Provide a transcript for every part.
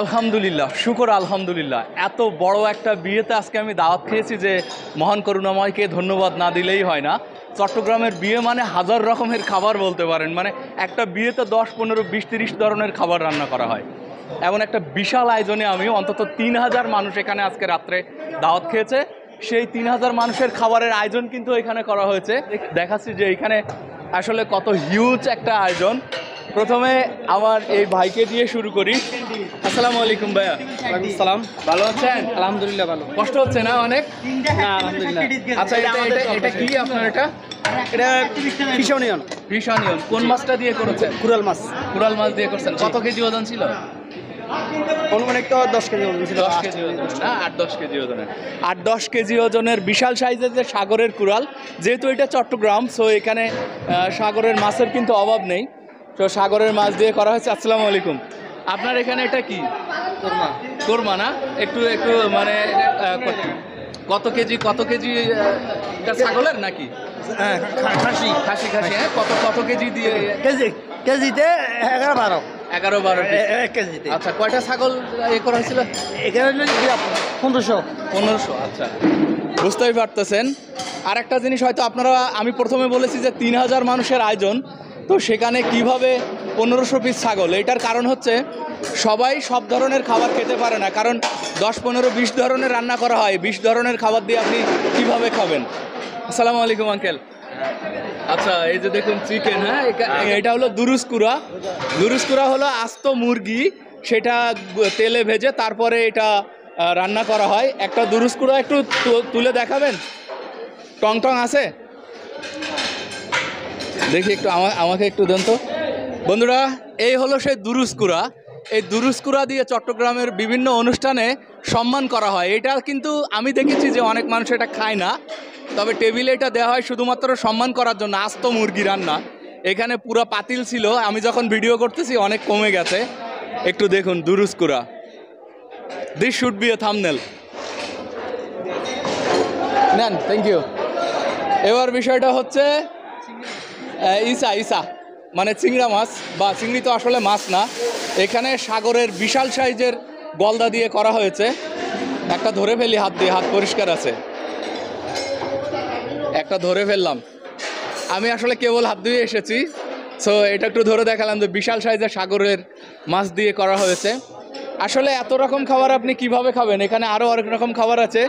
আলহামদুলিল্লাহ, শুকর আলহামদুলিল্লাহ। এত বড় একটা বিয়েতে আজকে আমি দাওয়াত খেয়েছি যে মহান করুণাময়কে ধন্যবাদ না দিলেই হয় না। চট্টগ্রামের বিয়ে মানে হাজার রকমের খাবার বলতে পারেন, মানে একটা বিয়েতে 10, 15, 20, 30 ধরনের খাবার রান্না করা হয়। এমন একটা বিশাল আয়োজনে আমি অন্তত 3000 মানুষ এখানে আজকে রাত্রে দাওয়াত খেয়েছে। সেই 3000 মানুষের খাবারের আয়োজন কিন্তু এখানে করা হয়েছে। দেখাচ্ছি যে এখানে আসলে কত হিউজ একটা আয়োজন। প্রথমে আমার এই ভাইকে দিয়ে শুরু করি। আসসালামু আলাইকুম ভাইয়া। সালাম। ভালো আছেন? আলহামদুলিল্লাহ ভালো। কষ্ট হচ্ছে না অনেক? না আলহামদুলিল্লাহ। আচ্ছা, এটা কি আপনার? এটা ফিশ অনিয়ন। ফিশ অনিয়ন কোন মাছটা দিয়ে করেছেন? কুরাল মাছ। কুরাল মাছ দিয়ে করছেন। কত কেজি ওজন ছিল? অনুমানিক তো 10 কেজি ওজন ছিল। 10 কেজি ওজন না, 8-10 কেজি ওজনের। 8-10 কেজি ওজনের বিশাল সাইজের যে সাগরের কুরাল, যেহেতু এটা চট্টগ্রাম, সো এখানে সাগরের মাছের কিন্তু অভাব নেই। তো সাগরের মাছ দিয়ে করা হয়েছে। আসসালামু আলাইকুম। আপনার এখানে এটা কি? কোরমা। কোরমা না? একটু মানে কত কেজি এটা ছাগলের নাকি? হ্যাঁ খাসি। খাসি হ্যাঁ। কত কেজি দিয়ে? কেজিতে 11-12। 11-12 এক কেজিতে। আচ্ছা, কয়টা ছাগল করা হয়েছিল? এখানে 1500। আচ্ছা, বুঝতেই পারতেছেন। আর একটা জিনিস হয়তো আপনারা, আমি প্রথমে বলেছি যে 3000 মানুষের আয়োজন, তো সেখানে কিভাবে 1500 পিস ছাগল? এটার কারণ হচ্ছে সবাই সব ধরনের খাবার খেতে পারে না, কারণ 10, 15, 20 ধরনের রান্না করা হয়। 20 ধরনের খাবার দিয়ে আপনি কিভাবে খাবেন? আসসালামু আলাইকুম আঙ্কেল। আচ্ছা, এই যে দেখুন চিকেন, হ্যাঁ, এটা হলো দুরুস্কুরা হলো আস্ত মুরগি, সেটা তেলে ভেজে তারপরে এটা রান্না করা হয়। একটা দুরুস্কুরা একটু তুলে দেখাবেন? টং আছে? দেখি একটু, আমাকে একটু দেন তো বন্ধুরা। এই হলো সেই দুরুস্কুরা। এই দুরুস্কুরা দিয়ে চট্টগ্রামের বিভিন্ন অনুষ্ঠানে সম্মান করা হয়। এটা কিন্তু আমি দেখেছি যে অনেক মানুষ এটা খায় না, তবে টেবিলে এটা দেওয়া হয় শুধুমাত্র সম্মান করার জন্য। আস্ত মুরগি রান্না, এখানে পুরো পাতিল ছিল। আমি যখন ভিডিও করতেছি অনেক কমে গেছে। একটু দেখুন দুরুস্কুরা। This should be a thumbnail. নেন, থ্যাংক ইউ। এবার বিষয়টা হচ্ছে ইসা মানে চিংড়া মাছ, বা চিংড়ি তো আসলে মাছ না। এখানে সাগরের বিশাল সাইজের গলদা দিয়ে করা হয়েছে। একটা ধরে ফেলি হাত দিয়ে, হাত পরিষ্কার আছে। একটা ধরে ফেললাম। আমি আসলে কেবল হাত ধুয়ে এসেছি, সো এটা একটু ধরে দেখালাম যে বিশাল সাইজের সাগরের মাছ দিয়ে করা হয়েছে। আসলে এত রকম খাবার আপনি কিভাবে খাবেন? এখানে আরও অনেক রকম খাবার আছে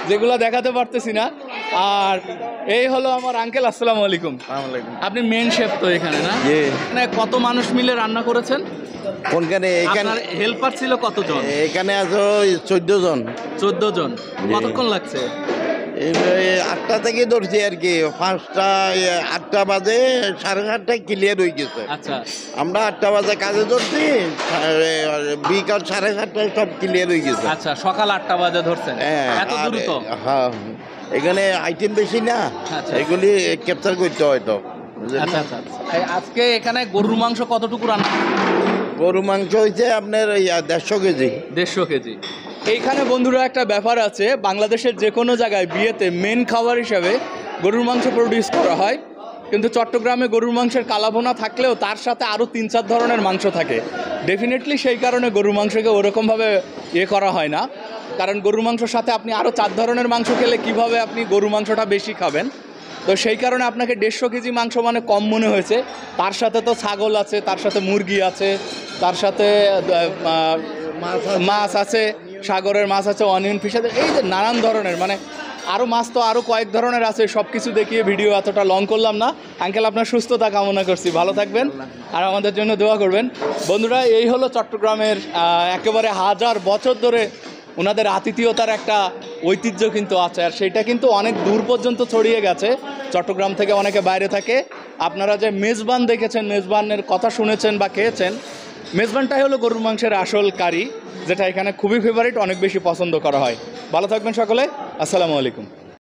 যেগুলো দেখাতে পারতেছি না। আর এই হলো আমার আঙ্কেল। আসসালামু আলাইকুম। আপনি মেন শেফ তো এখানে, না? এখানে কত মানুষ মিলে রান্না করেছেন? কোনখানে? আপনার হেল্পার ছিল কতজন? এখানে আছে 14 জন। 14 জন। কতক্ষণ লাগছে? 8টা থেকে ধরছি আর কি। 8টা বাজে, 7:30টায় ক্লিয়ার হয়ে গেছে। আচ্ছা, আমরা 8টা বাজে কাজে ধরছি, বিকাল 7:30টায় সব ক্লিয়ার হয়ে গেছে। আচ্ছা, সকাল 8টা বাজে ধরছেন? এত দ্রুত? হ্যাঁ, এখানে আইটেম বেশি না। আচ্ছা, এগুলি ক্যাপচার করতে হয়তো। আচ্ছা। আজকে এখানে গরুর মাংস কতটুকু রান্না? গরু মাংস হয়েছে আপনার 150 কেজি। 150 কেজি। এইখানে বন্ধুরা একটা ব্যাপার আছে, বাংলাদেশের যে কোনো জায়গায় বিয়েতে মেন খাবার হিসাবে গরুর মাংস প্রডিউস করা হয়, কিন্তু চট্টগ্রামে গরুর মাংসের কালাভুনা থাকলেও তার সাথে আরও 3-4 ধরনের মাংস থাকে। ডেফিনেটলি সেই কারণে গরুর মাংসকে ওরকমভাবে করা হয় না, কারণ গরুর মাংসর সাথে আপনি আরও 4 ধরনের মাংস খেলে কিভাবে আপনি গরুর মাংসটা বেশি খাবেন? তো সেই কারণে আপনাকে 150 কেজি মাংস মানে কম মনে হয়েছে। তার সাথে তো ছাগল আছে, তার সাথে মুরগি আছে, তার সাথে মাছ আছে, সাগরের মাছ আছে, অনিয়ন ফিশ আছে, এই যে নানান ধরনের, মানে আরও মাছ তো আরও কয়েক ধরনের আছে। সব কিছু দেখিয়ে ভিডিও এতটা লং করলাম না। আঙ্কেল, আপনার সুস্থতা কামনা করছি, ভালো থাকবেন আর আমাদের জন্য দোয়া করবেন। বন্ধুরা, এই হলো চট্টগ্রামের একেবারে 1000 বছর ধরে ওনাদের আতিথেয়তার একটা ঐতিহ্য কিন্তু আছে, আর সেইটা কিন্তু অনেক দূর পর্যন্ত ছড়িয়ে গেছে। চট্টগ্রাম থেকে অনেকে বাইরে থাকে। আপনারা যে মেজবান দেখেছেন, মেজবানের কথা শুনেছেন বা খেয়েছেন, মেজবানটাই হলো গরুর মাংসের আসল কারি, যেটা এখানে খুবই ফেভারিট, অনেক বেশি পছন্দ করা হয়। ভালো থাকবেন সকলে। আসসালামু আলাইকুম।